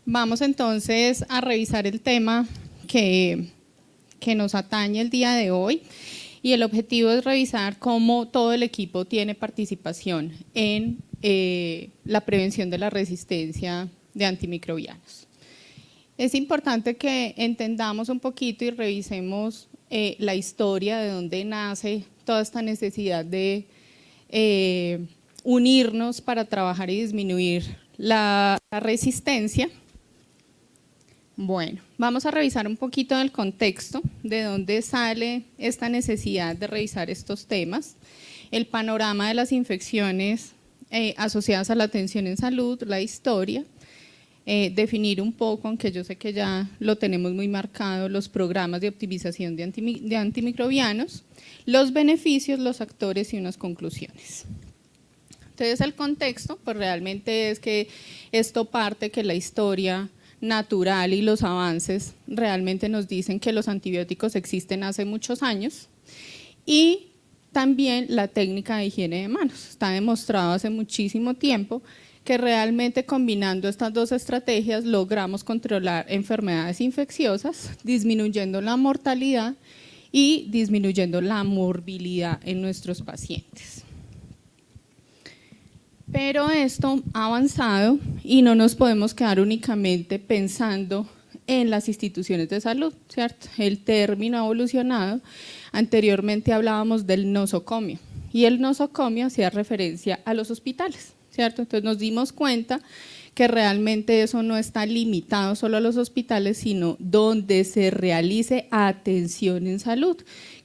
Vamos entonces a revisar el tema que nos atañe el día de hoy, y el objetivo es revisar cómo todo el equipo tiene participación en la prevención de la resistencia de antimicrobianos. Es importante que entendamos un poquito y revisemos la historia de dónde nace toda esta necesidad de unirnos para trabajar y disminuir la resistencia. Bueno, vamos a revisar un poquito del contexto, de dónde sale esta necesidad de revisar estos temas, el panorama de las infecciones asociadas a la atención en salud, la historia, definir un poco, aunque yo sé que ya lo tenemos muy marcado, los programas de optimización de antimicrobianos, los beneficios, los actores y unas conclusiones. Entonces el contexto, pues realmente es que esto parte que la historia natural y los avances realmente nos dicen que los antibióticos existen hace muchos años, y también la técnica de higiene de manos. Está demostrado hace muchísimo tiempo que realmente combinando estas dos estrategias logramos controlar enfermedades infecciosas, disminuyendo la mortalidad y disminuyendo la morbilidad en nuestros pacientes. Pero esto ha avanzado y no nos podemos quedar únicamente pensando en las instituciones de salud, ¿cierto? El término ha evolucionado. Anteriormente hablábamos del nosocomio, y el nosocomio hacía referencia a los hospitales, ¿cierto? Entonces nos dimos cuenta que realmente eso no está limitado solo a los hospitales, sino donde se realice atención en salud,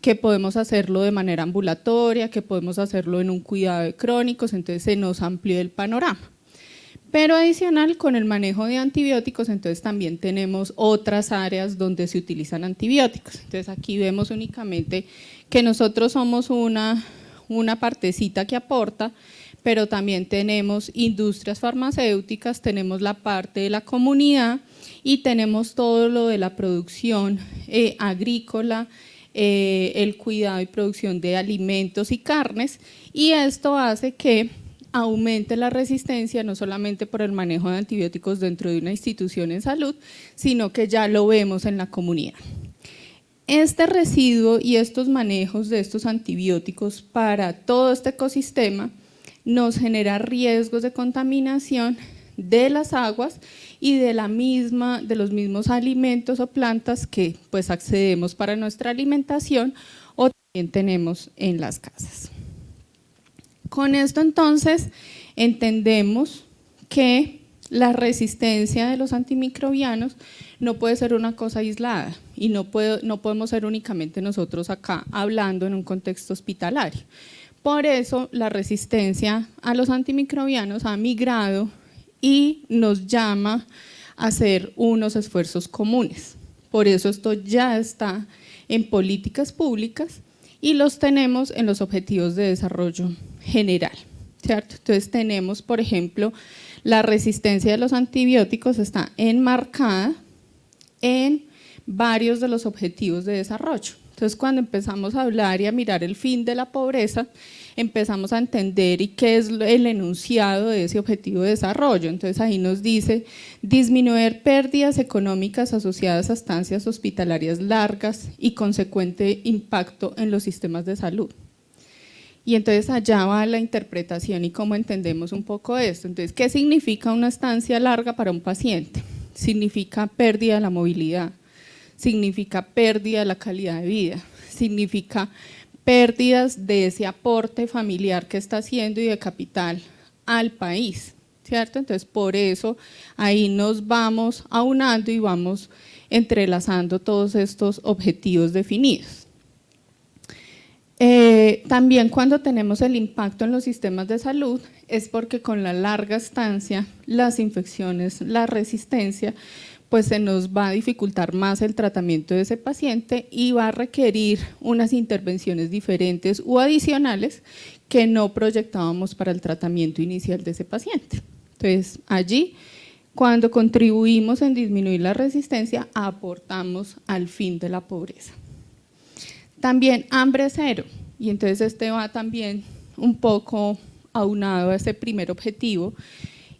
que podemos hacerlo de manera ambulatoria, que podemos hacerlo en un cuidado de crónicos. Entonces se nos amplió el panorama. Pero adicional, con el manejo de antibióticos, entonces también tenemos otras áreas donde se utilizan antibióticos. Entonces aquí vemos únicamente que nosotros somos una partecita que aporta, pero también tenemos industrias farmacéuticas, tenemos la parte de la comunidad y tenemos todo lo de la producción agrícola, el cuidado y producción de alimentos y carnes, y esto hace que aumente la resistencia no solamente por el manejo de antibióticos dentro de una institución en salud, sino que ya lo vemos en la comunidad. Este residuo y estos manejos de estos antibióticos para todo este ecosistema nos genera riesgos de contaminación de las aguas y de los mismos alimentos o plantas que pues accedemos para nuestra alimentación o también tenemos en las casas. Con esto entonces entendemos que la resistencia de los antimicrobianos no puede ser una cosa aislada y no podemos ser únicamente nosotros acá hablando en un contexto hospitalario. Por eso la resistencia a los antimicrobianos ha migrado y nos llama a hacer unos esfuerzos comunes. Por eso esto ya está en políticas públicas y los tenemos en los objetivos de desarrollo general, ¿cierto? Entonces tenemos, por ejemplo, la resistencia de los antibióticos está enmarcada en varios de los objetivos de desarrollo. Entonces cuando empezamos a hablar y a mirar el fin de la pobreza, empezamos a entender y qué es el enunciado de ese objetivo de desarrollo. Entonces ahí nos dice disminuir pérdidas económicas asociadas a estancias hospitalarias largas y consecuente impacto en los sistemas de salud. Y entonces allá va la interpretación y cómo entendemos un poco esto. Entonces, ¿qué significa una estancia larga para un paciente? Significa pérdida de la movilidad, significa pérdida de la calidad de vida, significa pérdidas de ese aporte familiar que está haciendo y de capital al país, ¿cierto? Entonces por eso ahí nos vamos aunando y vamos entrelazando todos estos objetivos definidos. También cuando tenemos el impacto en los sistemas de salud es porque con la larga estancia, las infecciones, la resistencia, pues se nos va a dificultar más el tratamiento de ese paciente y va a requerir unas intervenciones diferentes o adicionales que no proyectábamos para el tratamiento inicial de ese paciente. Entonces allí, cuando contribuimos en disminuir la resistencia, aportamos al fin de la pobreza. También hambre cero, y entonces este va también un poco aunado a ese primer objetivo,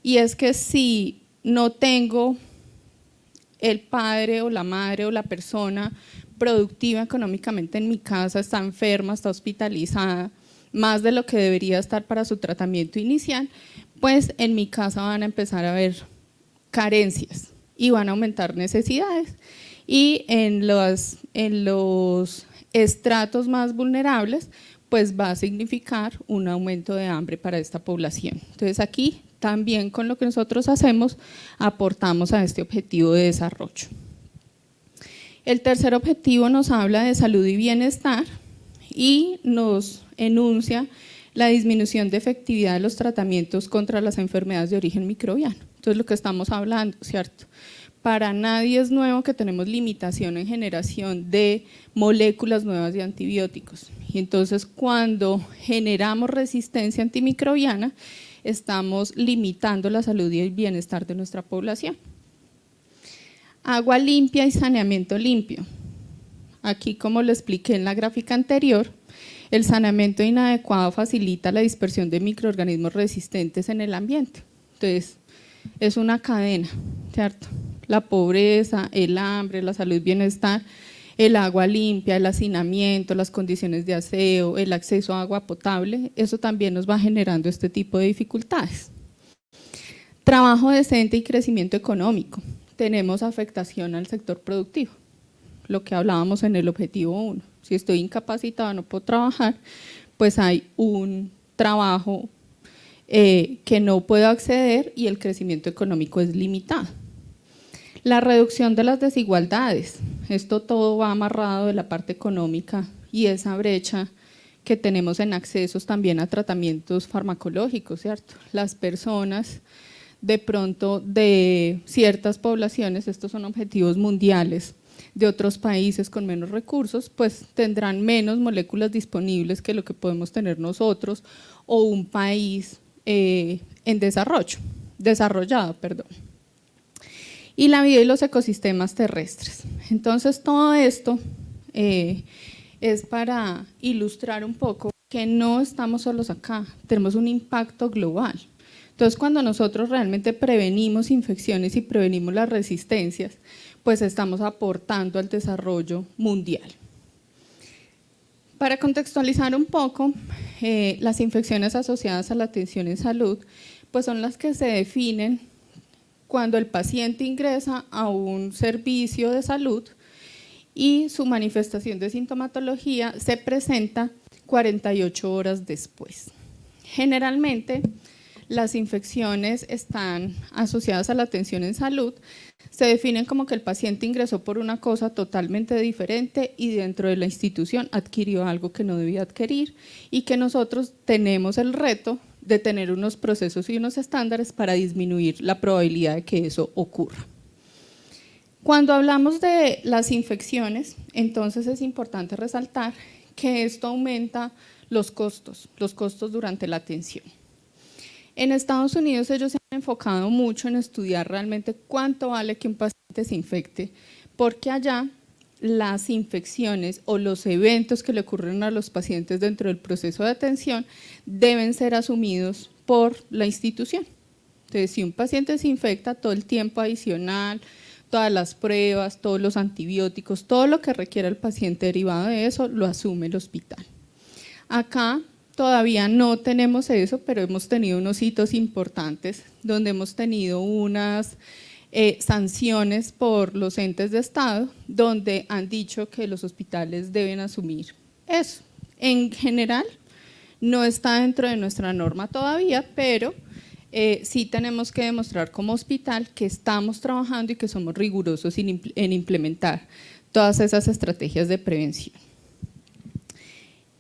y es que si no tengo el padre o la madre o la persona productiva económicamente en mi casa está enferma, está hospitalizada, más de lo que debería estar para su tratamiento inicial, pues en mi casa van a empezar a haber carencias y van a aumentar necesidades. Y en los estratos más vulnerables, pues va a significar un aumento de hambre para esta población. Entonces aquí también con lo que nosotros hacemos aportamos a este objetivo de desarrollo. El tercer objetivo nos habla de salud y bienestar y nos enuncia la disminución de efectividad de los tratamientos contra las enfermedades de origen microbiano. Entonces lo que estamos hablando, ¿cierto? Para nadie es nuevo que tenemos limitación en generación de moléculas nuevas de antibióticos. Y entonces cuando generamos resistencia antimicrobiana, estamos limitando la salud y el bienestar de nuestra población. Agua limpia y saneamiento limpio. Aquí, como lo expliqué en la gráfica anterior, el saneamiento inadecuado facilita la dispersión de microorganismos resistentes en el ambiente. Entonces, es una cadena, ¿cierto? La pobreza, el hambre, la salud y bienestar, el agua limpia, el hacinamiento, las condiciones de aseo, el acceso a agua potable, eso también nos va generando este tipo de dificultades. Trabajo decente y crecimiento económico. Tenemos afectación al sector productivo, lo que hablábamos en el objetivo 1. Si estoy incapacitado, no puedo trabajar, pues hay un trabajo que no puedo acceder y el crecimiento económico es limitado. La reducción de las desigualdades, esto todo va amarrado de la parte económica y esa brecha que tenemos en accesos también a tratamientos farmacológicos, ¿cierto? Las personas de pronto de ciertas poblaciones, estos son objetivos mundiales, de otros países con menos recursos, pues tendrán menos moléculas disponibles que lo que podemos tener nosotros o un país en desarrollado. Y la vida y los ecosistemas terrestres. Entonces todo esto es para ilustrar un poco que no estamos solos acá, tenemos un impacto global. Entonces cuando nosotros realmente prevenimos infecciones y prevenimos las resistencias, pues estamos aportando al desarrollo mundial. Para contextualizar un poco, las infecciones asociadas a la atención en salud, pues son las que se definen cuando el paciente ingresa a un servicio de salud y su manifestación de sintomatología se presenta 48 horas después. Generalmente, las infecciones están asociadas a la atención en salud, se definen como que el paciente ingresó por una cosa totalmente diferente y dentro de la institución adquirió algo que no debía adquirir y que nosotros tenemos el reto de tener unos procesos y unos estándares para disminuir la probabilidad de que eso ocurra. Cuando hablamos de las infecciones, entonces es importante resaltar que esto aumenta los costos durante la atención. En Estados Unidos ellos se han enfocado mucho en estudiar realmente cuánto vale que un paciente se infecte, porque allá las infecciones o los eventos que le ocurren a los pacientes dentro del proceso de atención deben ser asumidos por la institución. Entonces, si un paciente se infecta, todo el tiempo adicional, todas las pruebas, todos los antibióticos, todo lo que requiera el paciente derivado de eso, lo asume el hospital. Acá todavía no tenemos eso, pero hemos tenido unos hitos importantes donde hemos tenido unas sanciones por los entes de Estado donde han dicho que los hospitales deben asumir eso. En general no está dentro de nuestra norma todavía, pero sí tenemos que demostrar como hospital que estamos trabajando y que somos rigurosos en implementar todas esas estrategias de prevención.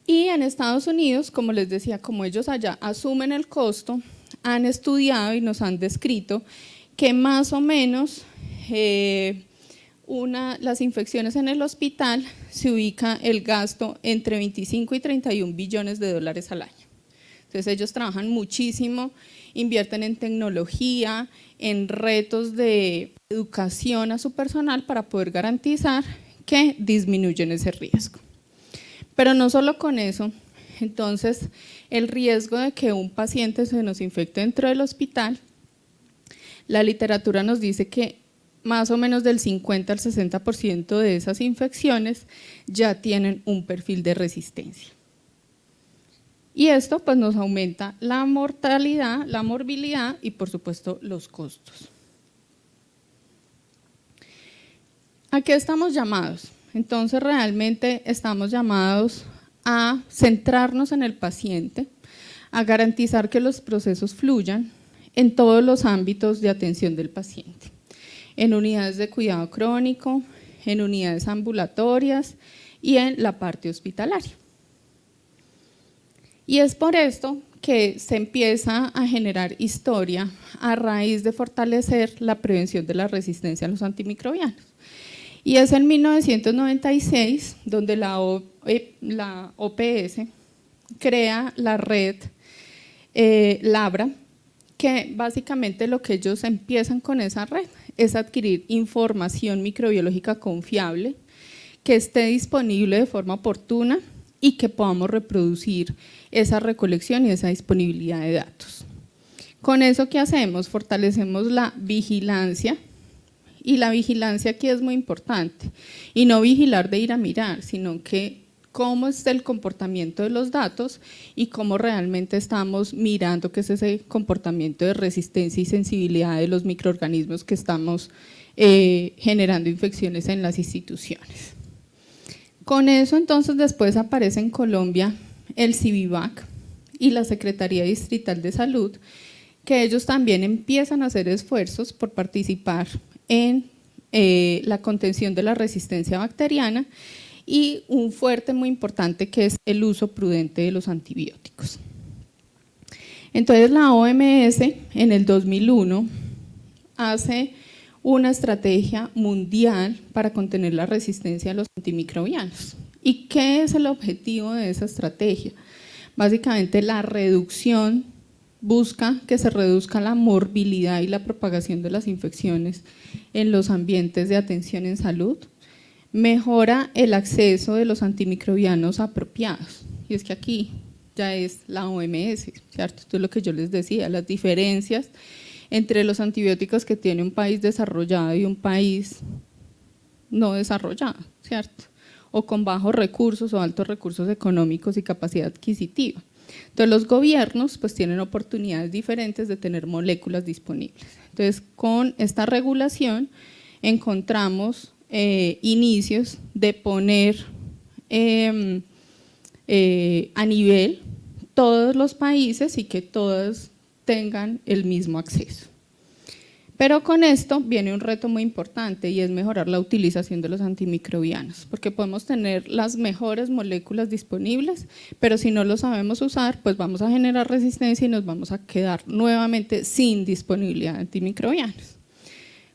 Y en Estados Unidos, como les decía, como ellos allá asumen el costo, han estudiado y nos han descrito que más o menos las infecciones en el hospital se ubica el gasto entre 25 y 31 billones de dólares al año. Entonces ellos trabajan muchísimo, invierten en tecnología, en retos de educación a su personal para poder garantizar que disminuyen ese riesgo. Pero no solo con eso, entonces el riesgo de que un paciente se nos infecte dentro del hospital, la literatura nos dice que más o menos del 50 al 60% de esas infecciones ya tienen un perfil de resistencia. Y esto pues nos aumenta la mortalidad, la morbilidad y por supuesto los costos. ¿A qué estamos llamados? Entonces realmente estamos llamados a centrarnos en el paciente, a garantizar que los procesos fluyan en todos los ámbitos de atención del paciente, en unidades de cuidado crónico, en unidades ambulatorias y en la parte hospitalaria. Y es por esto que se empieza a generar historia a raíz de fortalecer la prevención de la resistencia a los antimicrobianos. Y es en 1996 donde la OPS crea la red Labra, que básicamente lo que ellos empiezan con esa red es adquirir información microbiológica confiable, que esté disponible de forma oportuna y que podamos reproducir esa recolección y esa disponibilidad de datos. Con eso, ¿qué hacemos? Fortalecemos la vigilancia, y la vigilancia aquí es muy importante, y no vigilar de ir a mirar, sino que cómo es el comportamiento de los datos y cómo realmente estamos mirando qué es ese comportamiento de resistencia y sensibilidad de los microorganismos que estamos generando infecciones en las instituciones. Con eso entonces después aparece en Colombia el CIVIVAC y la Secretaría Distrital de Salud, que ellos también empiezan a hacer esfuerzos por participar en la contención de la resistencia bacteriana y un fuerte muy importante que es el uso prudente de los antibióticos. Entonces la OMS en el 2001 hace una estrategia mundial para contener la resistencia a los antimicrobianos. ¿Y qué es el objetivo de esa estrategia? Básicamente la reducción, busca que se reduzca la morbilidad y la propagación de las infecciones en los ambientes de atención en salud, mejora el acceso de los antimicrobianos apropiados, y es que aquí ya es la OMS, ¿cierto? Esto es lo que yo les decía, las diferencias entre los antibióticos que tiene un país desarrollado y un país no desarrollado, ¿cierto? O con bajos recursos o altos recursos económicos y capacidad adquisitiva. Entonces los gobiernos pues tienen oportunidades diferentes de tener moléculas disponibles. Entonces con esta regulación encontramos inicios de poner a nivel todos los países y que todos tengan el mismo acceso. Pero con esto viene un reto muy importante y es mejorar la utilización de los antimicrobianos, porque podemos tener las mejores moléculas disponibles, pero si no lo sabemos usar, pues vamos a generar resistencia y nos vamos a quedar nuevamente sin disponibilidad de antimicrobianos.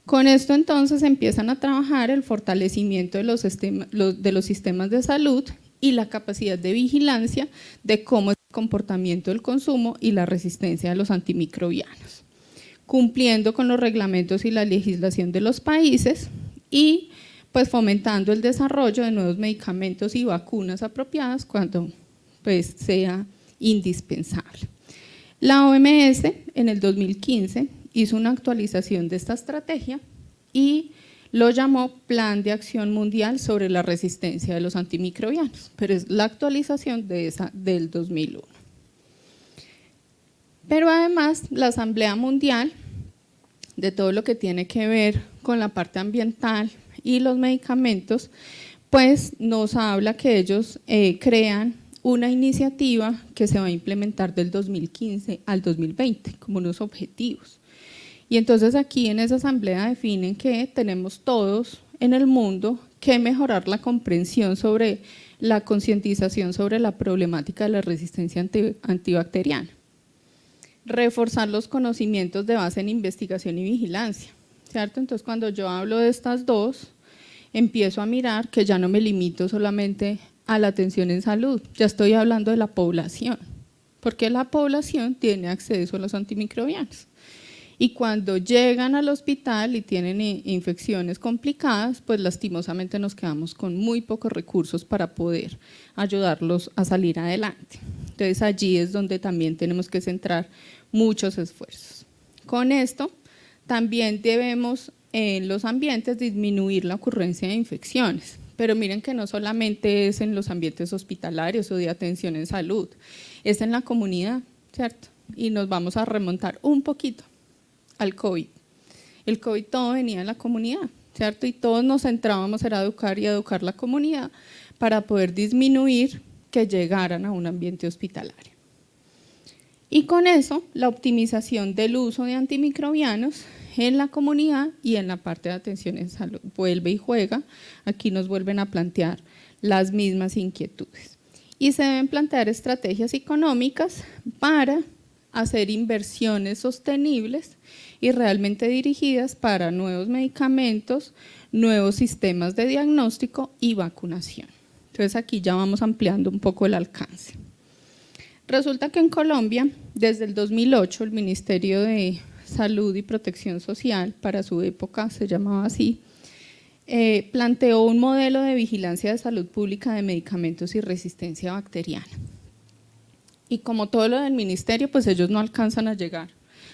Con esto entonces empiezan a trabajar el fortalecimiento de los sistemas de salud y la capacidad de vigilancia de cómo es el comportamiento del consumo y la resistencia a los antimicrobianos, cumpliendo con los reglamentos y la legislación de los países y pues fomentando el desarrollo de nuevos medicamentos y vacunas apropiadas cuando pues sea indispensable. La OMS en el 2015 hizo una actualización de esta estrategia y lo llamó Plan de Acción Mundial sobre la Resistencia de los Antimicrobianos, pero es la actualización de esa del 2001. Pero además la Asamblea Mundial, de todo lo que tiene que ver con la parte ambiental y los medicamentos, pues nos habla que ellos crean una iniciativa que se va a implementar del 2015 al 2020 como unos objetivos. Y entonces aquí en esa asamblea definen que tenemos todos en el mundo que mejorar la comprensión sobre la concientización sobre la problemática de la resistencia antibacteriana, reforzar los conocimientos de base en investigación y vigilancia, ¿cierto? Entonces cuando yo hablo de estas dos, empiezo a mirar que ya no me limito solamente a la atención en salud, ya estoy hablando de la población, porque la población tiene acceso a los antimicrobianos. Y cuando llegan al hospital y tienen infecciones complicadas, pues lastimosamente nos quedamos con muy pocos recursos para poder ayudarlos a salir adelante. Entonces allí es donde también tenemos que centrar muchos esfuerzos. Con esto también debemos en los ambientes disminuir la ocurrencia de infecciones. Pero miren que no solamente es en los ambientes hospitalarios o de atención en salud, es en la comunidad, ¿cierto? Y nos vamos a remontar un poquito al COVID. El COVID todo venía de la comunidad, ¿cierto? Y todos nos centrábamos en educar y educar la comunidad para poder disminuir que llegaran a un ambiente hospitalario. Y con eso, la optimización del uso de antimicrobianos en la comunidad y en la parte de atención en salud vuelve y juega. Aquí nos vuelven a plantear las mismas inquietudes. Y se deben plantear estrategias económicas para hacer inversiones sostenibles y realmente dirigidas para nuevos medicamentos, nuevos sistemas de diagnóstico y vacunación. Entonces aquí ya vamos ampliando un poco el alcance. Resulta que en Colombia, desde el 2008, el Ministerio de Salud y Protección Social, para su época se llamaba así, planteó un modelo de vigilancia de salud pública de medicamentos y resistencia bacteriana. Y como todo lo del ministerio, pues ellos no alcanzan a llegar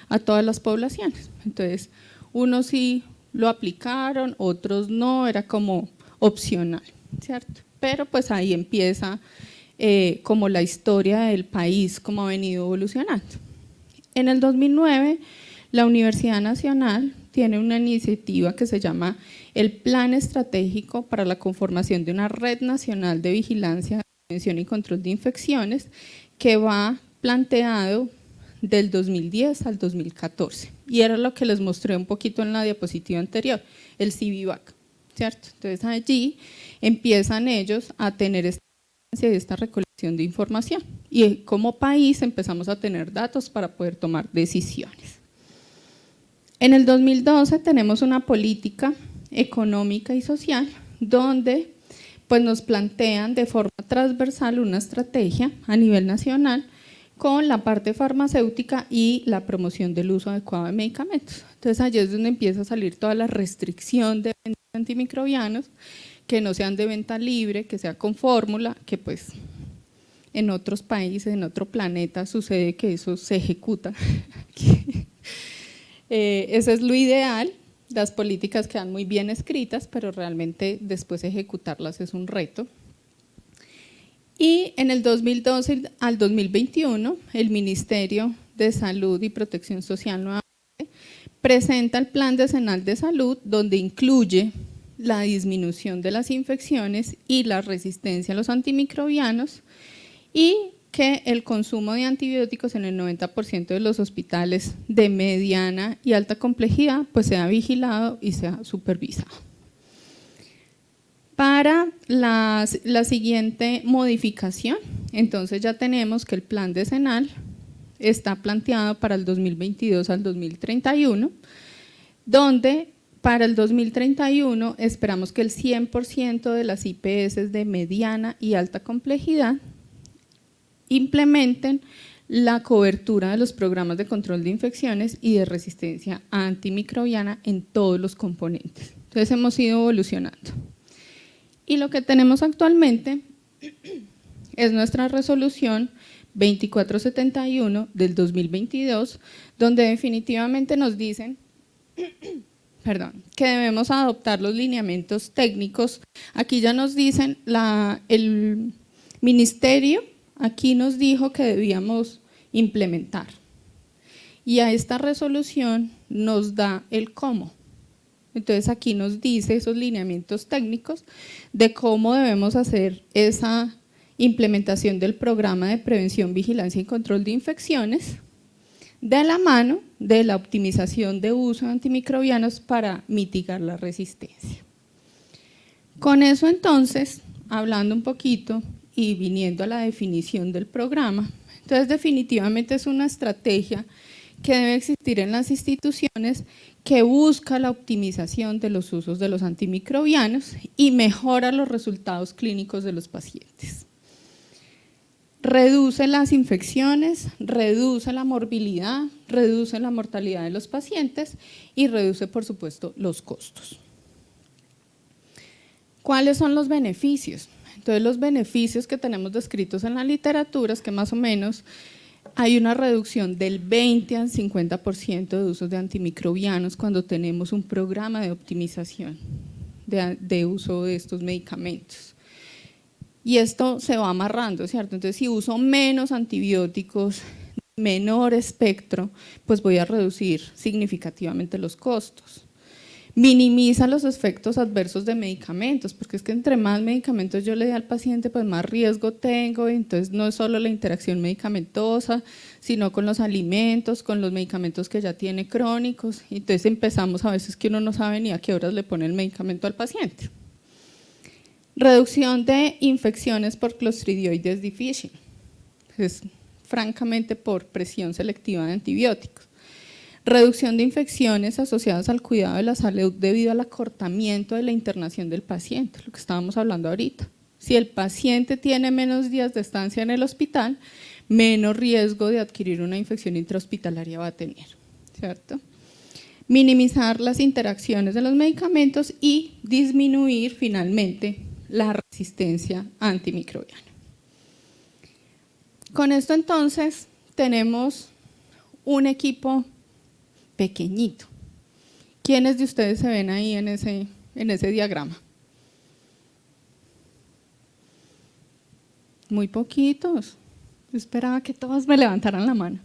a todas las poblaciones. Entonces, unos sí lo aplicaron, otros no, era como opcional, ¿cierto? Pero pues ahí empieza como la historia del país, cómo ha venido evolucionando. En el 2009, la Universidad Nacional tiene una iniciativa que se llama el Plan Estratégico para la conformación de una Red Nacional de Vigilancia, Prevención y Control de Infecciones, que va planteado del 2010 al 2014. Y era lo que les mostré un poquito en la diapositiva anterior, el CIVIVAC, ¿cierto? Entonces allí empiezan ellos a tener esta recolección de información y como país empezamos a tener datos para poder tomar decisiones. En el 2012 tenemos una política económica y social donde pues nos plantean de forma transversal una estrategia a nivel nacional con la parte farmacéutica y la promoción del uso adecuado de medicamentos. Entonces allí es donde empieza a salir toda la restricción de antimicrobianos, que no sean de venta libre, que sea con fórmula, que pues en otros países, en otro planeta sucede que eso se ejecuta. Eso es lo ideal, las políticas quedan muy bien escritas, pero realmente después ejecutarlas es un reto. Y en el 2012 al 2021, el Ministerio de Salud y Protección Social nuevamente presenta el Plan Decenal de Salud, donde incluye la disminución de las infecciones y la resistencia a los antimicrobianos y que el consumo de antibióticos en el 90% de los hospitales de mediana y alta complejidad pues sea vigilado y sea supervisado. Para la siguiente modificación, entonces ya tenemos que el plan decenal está planteado para el 2022 al 2031, donde para el 2031 esperamos que el 100% de las IPS de mediana y alta complejidad implementen la cobertura de los programas de control de infecciones y de resistencia antimicrobiana en todos los componentes. Entonces hemos ido evolucionando. Y lo que tenemos actualmente es nuestra resolución 2471 del 2022, donde definitivamente nos dicen que debemos adoptar los lineamientos técnicos. Aquí ya nos dicen, el ministerio aquí nos dijo que debíamos implementar y a esta resolución nos da el cómo. Entonces aquí nos dice esos lineamientos técnicos de cómo debemos hacer esa implementación del programa de prevención, vigilancia y control de infecciones de la mano de la optimización de uso de antimicrobianos para mitigar la resistencia. Con eso entonces, hablando un poquito y viniendo a la definición del programa, entonces definitivamente es una estrategia que debe existir en las instituciones que busca la optimización de los usos de los antimicrobianos y mejora los resultados clínicos de los pacientes. Reduce las infecciones, reduce la morbilidad, reduce la mortalidad de los pacientes y reduce, por supuesto, los costos. ¿Cuáles son los beneficios? Entonces, los beneficios que tenemos descritos en la literatura es que más o menos Hay una reducción del 20 al 50% de usos de antimicrobianos cuando tenemos un programa de optimización de uso de estos medicamentos. Y esto se va amarrando, ¿cierto? Entonces, si uso menos antibióticos, menor espectro, pues voy a reducir significativamente los costos. Minimiza los efectos adversos de medicamentos, porque es que entre más medicamentos yo le dé al paciente, pues más riesgo tengo, entonces no es solo la interacción medicamentosa, sino con los alimentos, con los medicamentos que ya tiene crónicos, entonces empezamos a veces que uno no sabe ni a qué horas le pone el medicamento al paciente. Reducción de infecciones por Clostridioides difficile, es francamente por presión selectiva de antibióticos. Reducción de infecciones asociadas al cuidado de la salud debido al acortamiento de la internación del paciente, lo que estábamos hablando ahorita. Si el paciente tiene menos días de estancia en el hospital, menos riesgo de adquirir una infección intrahospitalaria va a tener, ¿cierto? Minimizar las interacciones de los medicamentos y disminuir finalmente la resistencia antimicrobiana. Con esto entonces tenemos un equipo pequeñito. ¿Quiénes de ustedes se ven ahí en ese diagrama? Muy poquitos. Yo esperaba que todos me levantaran la mano.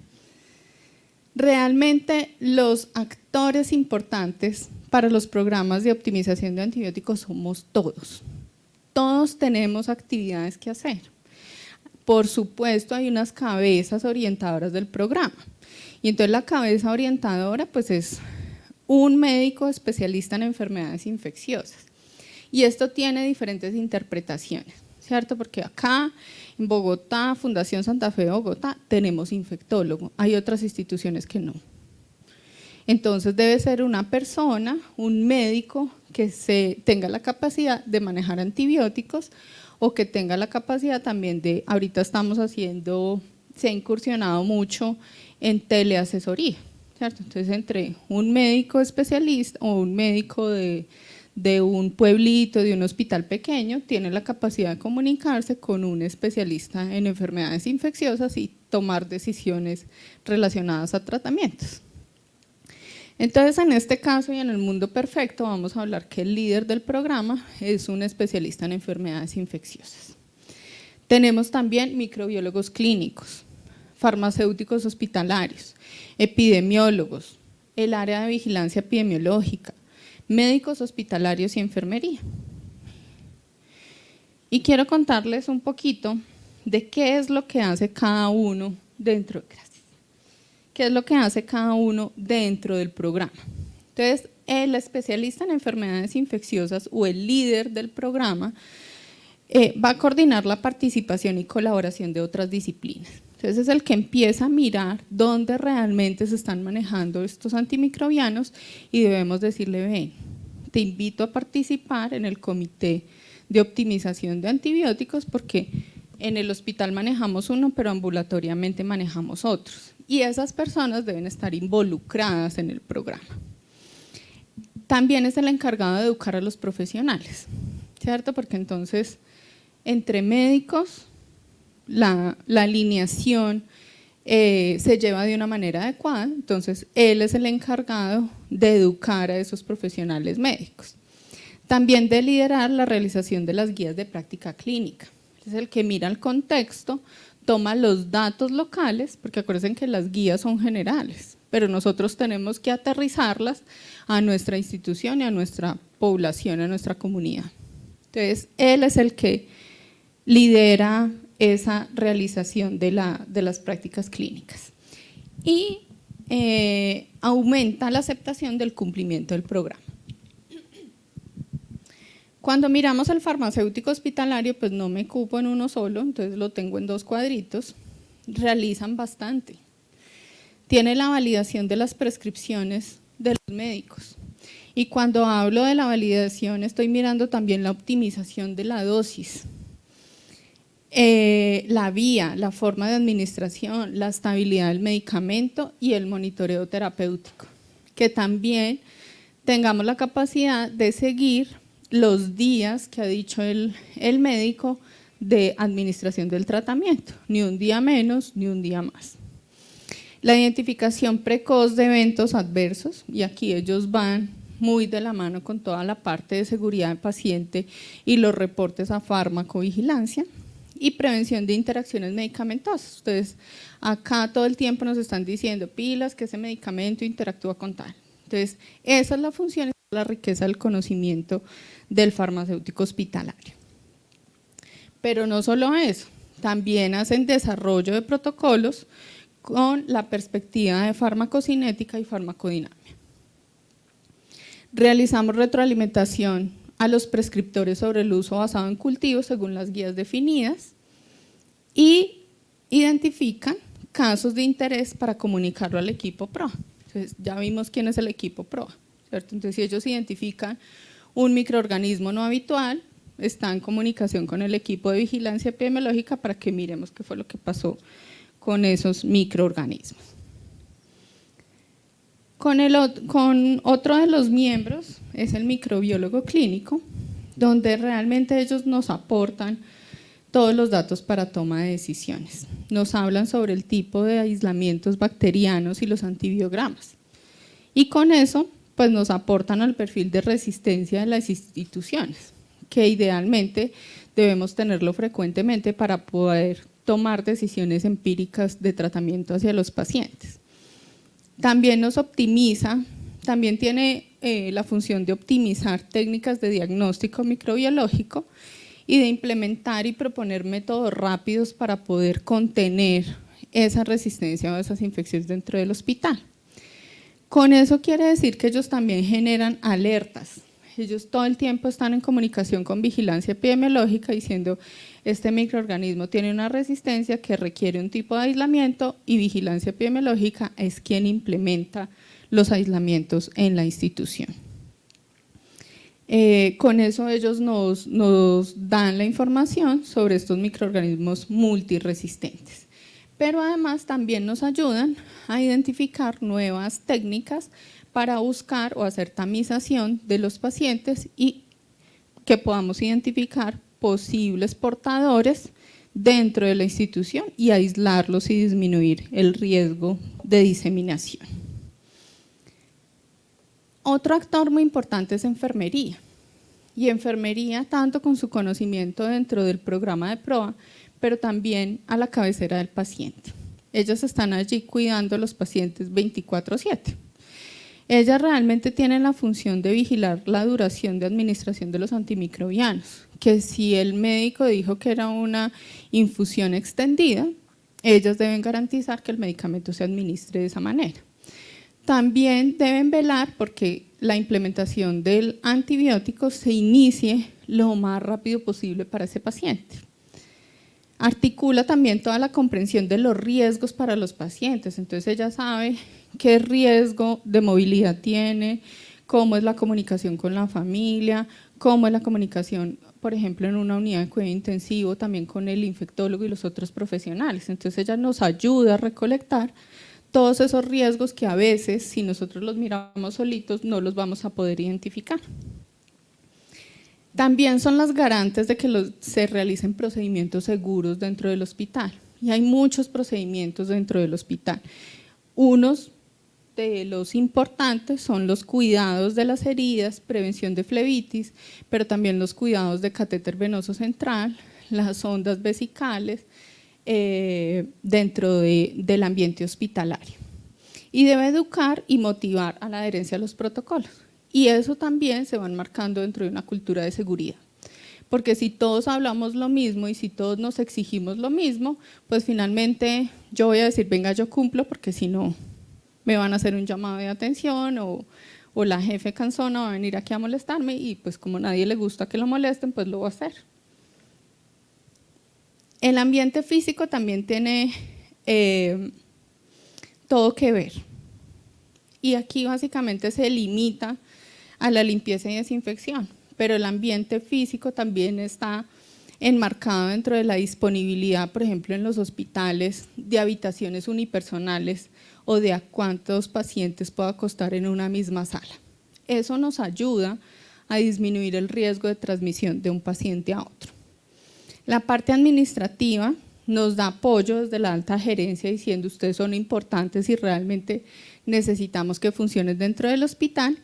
Realmente los actores importantes para los programas de optimización de antibióticos somos todos. Todos tenemos actividades que hacer. Por supuesto, hay unas cabezas orientadoras del programa. Y entonces la cabeza orientadora pues es un médico especialista en enfermedades infecciosas. Y esto tiene diferentes interpretaciones, ¿cierto? Porque acá en Bogotá, Fundación Santa Fe de Bogotá, tenemos infectólogo. Hay otras instituciones que no. Entonces debe ser una persona, un médico que tenga la capacidad de manejar antibióticos o que tenga la capacidad también de, ahorita estamos haciendo, se ha incursionado mucho en teleasesoría, ¿cierto? Entonces entre un médico especialista o un médico de un pueblito, de un hospital pequeño, tiene la capacidad de comunicarse con un especialista en enfermedades infecciosas y tomar decisiones relacionadas a tratamientos. Entonces, en este caso y en el mundo perfecto, vamos a hablar que el líder del programa es un especialista en enfermedades infecciosas. Tenemos también microbiólogos clínicos, farmacéuticos hospitalarios, epidemiólogos, el área de vigilancia epidemiológica, médicos hospitalarios y enfermería. Y quiero contarles un poquito de qué es lo que hace cada uno dentro del programa. Entonces, el especialista en enfermedades infecciosas o el líder del programa va a coordinar la participación y colaboración de otras disciplinas. Entonces es el que empieza a mirar dónde realmente se están manejando estos antimicrobianos y debemos decirle, ven, te invito a participar en el comité de optimización de antibióticos porque en el hospital manejamos uno, pero ambulatoriamente manejamos otros. Y esas personas deben estar involucradas en el programa. También es el encargado de educar a los profesionales, ¿cierto? Porque entonces entre médicos la alineación se lleva de una manera adecuada, entonces él es el encargado de educar a esos profesionales médicos. También de liderar la realización de las guías de práctica clínica, es el que mira el contexto, toma los datos locales, porque acuérdense que las guías son generales, pero nosotros tenemos que aterrizarlas a nuestra institución y a nuestra población, a nuestra comunidad. Entonces, él es el que lidera esa realización de las prácticas clínicas y aumenta la aceptación del cumplimiento del programa. Cuando miramos al farmacéutico hospitalario, pues no me cupo en uno solo, entonces lo tengo en dos cuadritos, realizan bastante. Tiene la validación de las prescripciones de los médicos y cuando hablo de la validación estoy mirando también la optimización de la dosis. La vía, la forma de administración, la estabilidad del medicamento y el monitoreo terapéutico. Que también tengamos la capacidad de seguir los días que ha dicho el médico de administración del tratamiento, ni un día menos ni un día más. La identificación precoz de eventos adversos, y aquí ellos van muy de la mano con toda la parte de seguridad del paciente y los reportes a farmacovigilancia, y prevención de interacciones medicamentosas. Ustedes acá todo el tiempo nos están diciendo pilas que ese medicamento interactúa con tal. Entonces, esa es la función, esa es la riqueza del conocimiento del farmacéutico hospitalario. Pero no solo eso, también hacen desarrollo de protocolos con la perspectiva de farmacocinética y farmacodinámica. Realizamos retroalimentación a los prescriptores sobre el uso basado en cultivos según las guías definidas y identifican casos de interés para comunicarlo al equipo PROA. Entonces, ya vimos quién es el equipo PROA, ¿cierto? Entonces, si ellos identifican un microorganismo no habitual, está en comunicación con el equipo de vigilancia epidemiológica para que miremos qué fue lo que pasó con esos microorganismos. Con otro de los miembros es el microbiólogo clínico, donde realmente ellos nos aportan todos los datos para toma de decisiones. Nos hablan sobre el tipo de aislamientos bacterianos y los antibiogramas. Y con eso, pues nos aportan al perfil de resistencia de las instituciones, que idealmente debemos tenerlo frecuentemente para poder tomar decisiones empíricas de tratamiento hacia los pacientes. También nos optimiza, también tiene la función de optimizar técnicas de diagnóstico microbiológico y de implementar y proponer métodos rápidos para poder contener esa resistencia o esas infecciones dentro del hospital. Con eso quiere decir que ellos también generan alertas. Ellos todo el tiempo están en comunicación con vigilancia epidemiológica diciendo este microorganismo tiene una resistencia que requiere un tipo de aislamiento y vigilancia epidemiológica es quien implementa los aislamientos en la institución. Con eso ellos nos dan la información sobre estos microorganismos multiresistentes, pero además también nos ayudan a identificar nuevas técnicas para buscar o hacer tamización de los pacientes y que podamos identificar posibles portadores dentro de la institución y aislarlos y disminuir el riesgo de diseminación. Otro actor muy importante es enfermería, y enfermería tanto con su conocimiento dentro del programa de PROA, pero también a la cabecera del paciente. Ellos están allí cuidando a los pacientes 24/7. Ellas realmente tienen la función de vigilar la duración de administración de los antimicrobianos, que si el médico dijo que era una infusión extendida, ellas deben garantizar que el medicamento se administre de esa manera. También deben velar porque la implementación del antibiótico se inicie lo más rápido posible para ese paciente. Articula también toda la comprensión de los riesgos para los pacientes, entonces ella sabe qué riesgo de movilidad tiene, cómo es la comunicación con la familia, cómo es la comunicación, por ejemplo, en una unidad de cuidado intensivo, también con el infectólogo y los otros profesionales. Entonces ella nos ayuda a recolectar todos esos riesgos que a veces, si nosotros los miramos solitos, no los vamos a poder identificar. También son las garantes de que se realicen procedimientos seguros dentro del hospital, y hay muchos procedimientos dentro del hospital. Unos de los importantes son los cuidados de las heridas, prevención de flebitis, pero también los cuidados de catéter venoso central, las sondas vesicales dentro del ambiente hospitalario. Y debe educar y motivar a la adherencia a los protocolos. Y eso también se van marcando dentro de una cultura de seguridad. Porque si todos hablamos lo mismo y si todos nos exigimos lo mismo, pues finalmente yo voy a decir, venga, yo cumplo, porque si no me van a hacer un llamado de atención o la jefe cansona va a venir aquí a molestarme y pues como a nadie le gusta que lo molesten, pues lo voy a hacer. El ambiente físico también tiene todo que ver. Y aquí básicamente se limita a la limpieza y desinfección, pero el ambiente físico también está enmarcado dentro de la disponibilidad, por ejemplo, en los hospitales de habitaciones unipersonales o de a cuántos pacientes pueda acostar en una misma sala. Eso nos ayuda a disminuir el riesgo de transmisión de un paciente a otro. La parte administrativa nos da apoyo desde la alta gerencia diciendo ustedes son importantes y realmente necesitamos que funcionen dentro del hospital,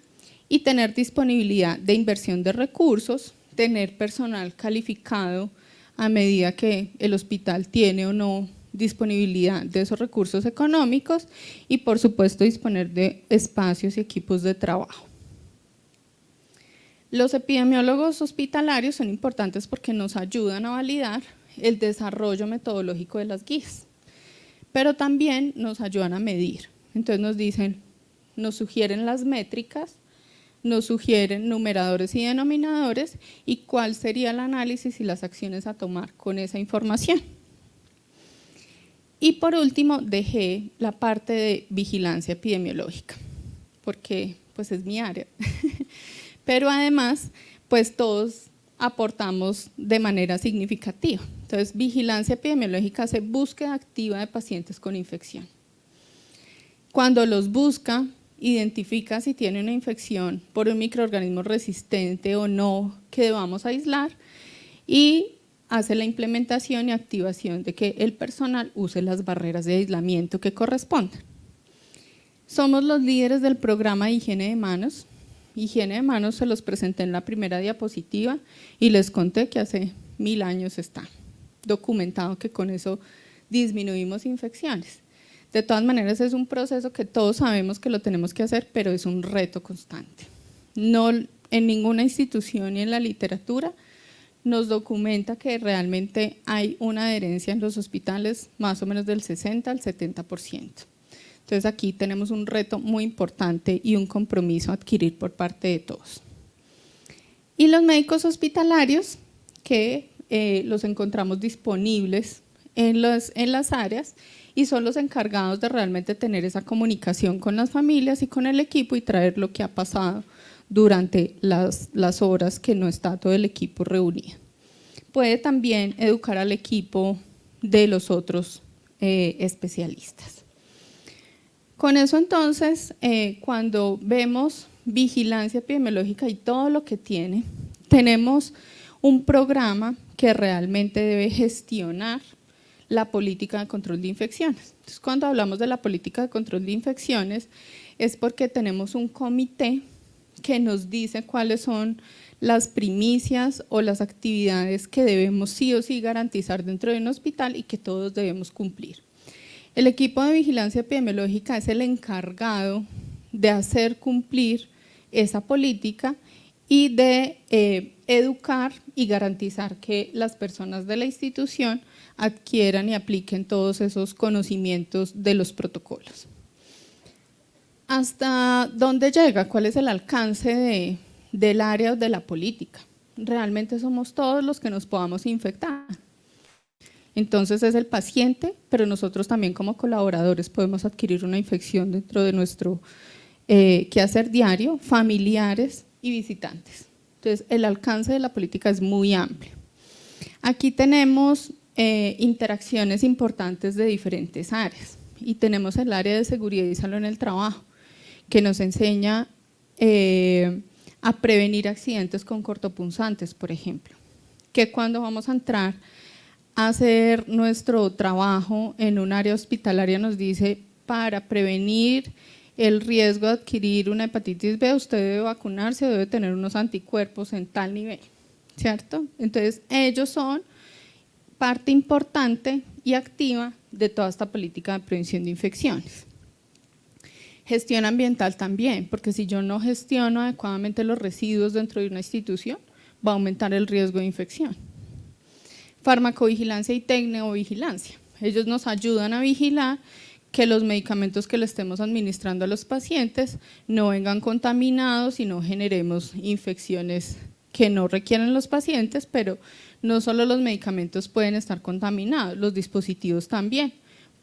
y tener disponibilidad de inversión de recursos, tener personal calificado a medida que el hospital tiene o no disponibilidad de esos recursos económicos, y por supuesto disponer de espacios y equipos de trabajo. Los epidemiólogos hospitalarios son importantes porque nos ayudan a validar el desarrollo metodológico de las guías, pero también nos ayudan a medir. Entonces nos dicen, nos sugieren las métricas, nos sugieren numeradores y denominadores y cuál sería el análisis y las acciones a tomar con esa información. Y por último dejé la parte de vigilancia epidemiológica, porque pues es mi área, pero además pues todos aportamos de manera significativa. Entonces, vigilancia epidemiológica hace búsqueda activa de pacientes con infección. Cuando los busca, identifica si tiene una infección por un microorganismo resistente o no que debamos aislar, y hace la implementación y activación de que el personal use las barreras de aislamiento que correspondan. Somos los líderes del programa de higiene de manos. Higiene de manos se los presenté en la primera diapositiva y les conté que hace 1000 años está documentado que con eso disminuimos infecciones. De todas maneras es un proceso que todos sabemos que lo tenemos que hacer, pero es un reto constante. No en ninguna institución ni en la literatura nos documenta que realmente hay una adherencia en los hospitales más o menos del 60 al 70%. Entonces aquí tenemos un reto muy importante y un compromiso a adquirir por parte de todos. Y los médicos hospitalarios que los encontramos disponibles en las áreas y son los encargados de realmente tener esa comunicación con las familias y con el equipo y traer lo que ha pasado durante las horas que no está todo el equipo reunido. Puede también educar al equipo de los otros especialistas. Con eso entonces, cuando vemos vigilancia epidemiológica y todo lo que tiene, tenemos un programa que realmente debe gestionar la política de control de infecciones. Entonces, cuando hablamos de la política de control de infecciones es porque tenemos un comité que nos dice cuáles son las primicias o las actividades que debemos sí o sí garantizar dentro de un hospital y que todos debemos cumplir. El equipo de vigilancia epidemiológica es el encargado de hacer cumplir esa política y de educar y garantizar que las personas de la institución adquieran y apliquen todos esos conocimientos de los protocolos. ¿Hasta dónde llega? ¿Cuál es el alcance del área de la política? Realmente somos todos los que nos podamos infectar. Entonces es el paciente, pero nosotros también como colaboradores podemos adquirir una infección dentro de nuestro quehacer diario, familiares y visitantes. Entonces el alcance de la política es muy amplio. Aquí tenemos interacciones importantes de diferentes áreas y tenemos el área de seguridad y salud en el trabajo que nos enseña a prevenir accidentes con cortopunzantes, por ejemplo, que cuando vamos a entrar a hacer nuestro trabajo en un área hospitalaria nos dice para prevenir el riesgo de adquirir una hepatitis B usted debe vacunarse o debe tener unos anticuerpos en tal nivel, ¿cierto? Entonces ellos son parte importante y activa de toda esta política de prevención de infecciones. Gestión ambiental también, porque si yo no gestiono adecuadamente los residuos dentro de una institución, va a aumentar el riesgo de infección. Farmacovigilancia y tecnovigilancia, ellos nos ayudan a vigilar que los medicamentos que le estemos administrando a los pacientes no vengan contaminados y no generemos infecciones que no requieren los pacientes, pero no solo los medicamentos pueden estar contaminados, los dispositivos también.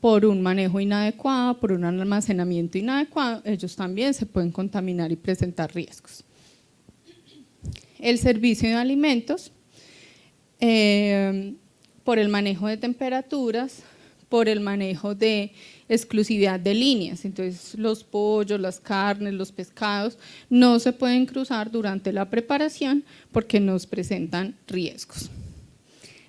Por un manejo inadecuado, por un almacenamiento inadecuado, ellos también se pueden contaminar y presentar riesgos. El servicio de alimentos, por el manejo de temperaturas, por el manejo de exclusividad de líneas, entonces los pollos, las carnes, los pescados no se pueden cruzar durante la preparación porque nos presentan riesgos.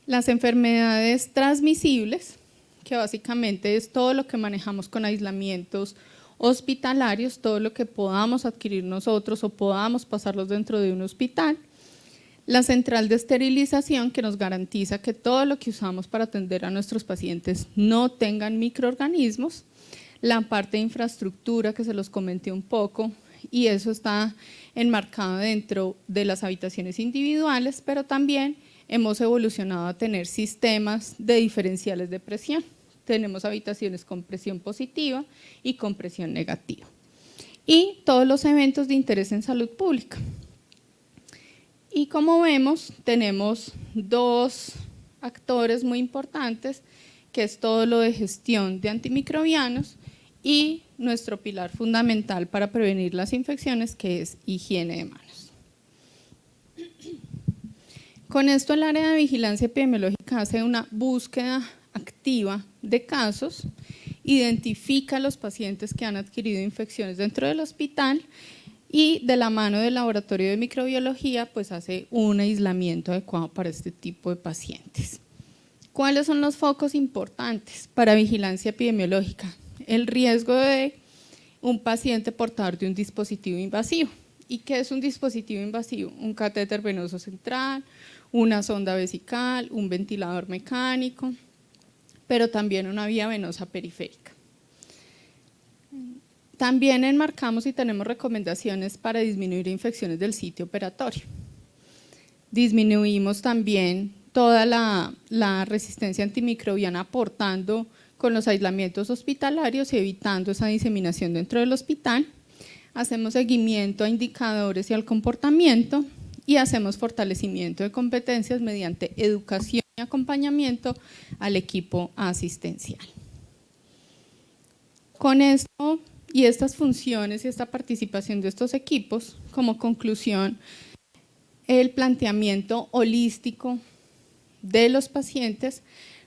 Las enfermedades transmisibles, que básicamente es todo lo que manejamos con aislamientos hospitalarios, todo lo que podamos adquirir nosotros o podamos pasarlos dentro de un hospital. La central de esterilización, que nos garantiza que todo lo que usamos para atender a nuestros pacientes no tengan microorganismos. La parte de infraestructura, que se los comenté un poco, y eso está enmarcado dentro de las habitaciones individuales, pero también hemos evolucionado a tener sistemas de diferenciales de presión. Tenemos habitaciones con presión positiva y con presión negativa. Y todos los eventos de interés en salud pública. Y como vemos, tenemos dos actores muy importantes, que es todo lo de gestión de antimicrobianos y nuestro pilar fundamental para prevenir las infecciones, que es higiene de manos. Con esto, el área de vigilancia epidemiológica hace una búsqueda activa de casos, identifica a los pacientes que han adquirido infecciones dentro del hospital y de la mano del laboratorio de microbiología pues hace un aislamiento adecuado para este tipo de pacientes. ¿Cuáles son los focos importantes para vigilancia epidemiológica? El riesgo de un paciente portador de un dispositivo invasivo. ¿Y qué es un dispositivo invasivo? Un catéter venoso central, una sonda vesical, un ventilador mecánico, pero también una vía venosa periférica. También enmarcamos y tenemos recomendaciones para disminuir infecciones del sitio operatorio. Disminuimos también toda la resistencia antimicrobiana aportando con los aislamientos hospitalarios y evitando esa diseminación dentro del hospital. Hacemos seguimiento a indicadores y al comportamiento y hacemos fortalecimiento de competencias mediante educación y acompañamiento al equipo asistencial. Con esto y estas funciones y esta participación de estos equipos, como conclusión, el planteamiento holístico de los pacientes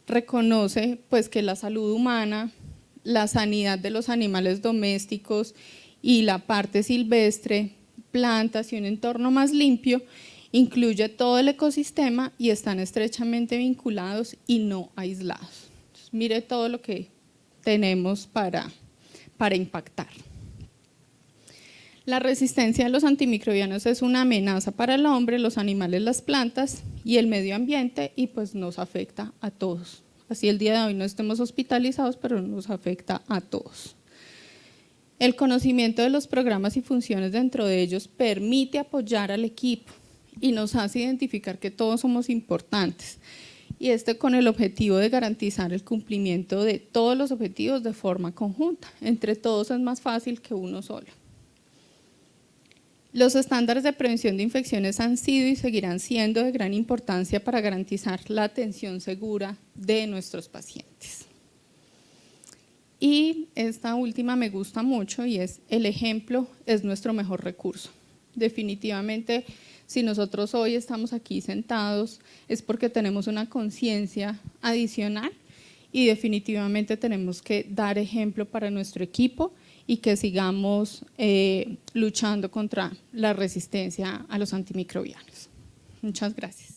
reconoce pues que la salud humana, la sanidad de los animales domésticos y la parte silvestre, plantas y un entorno más limpio, incluye todo el ecosistema y están estrechamente vinculados y no aislados. Entonces, mire todo lo que tenemos para impactar. La resistencia a los antimicrobianos es una amenaza para el hombre, los animales, las plantas y el medio ambiente y pues nos afecta a todos. Así el día de hoy no estemos hospitalizados, pero nos afecta a todos. El conocimiento de los programas y funciones dentro de ellos permite apoyar al equipo y nos hace identificar que todos somos importantes. Y con el objetivo de garantizar el cumplimiento de todos los objetivos de forma conjunta. Entre todos es más fácil que uno solo. Los estándares de prevención de infecciones han sido y seguirán siendo de gran importancia para garantizar la atención segura de nuestros pacientes. Y esta última me gusta mucho y es: el ejemplo es nuestro mejor recurso. Definitivamente, si nosotros hoy estamos aquí sentados es porque tenemos una conciencia adicional y definitivamente tenemos que dar ejemplo para nuestro equipo y que sigamos luchando contra la resistencia a los antimicrobianos. Muchas gracias.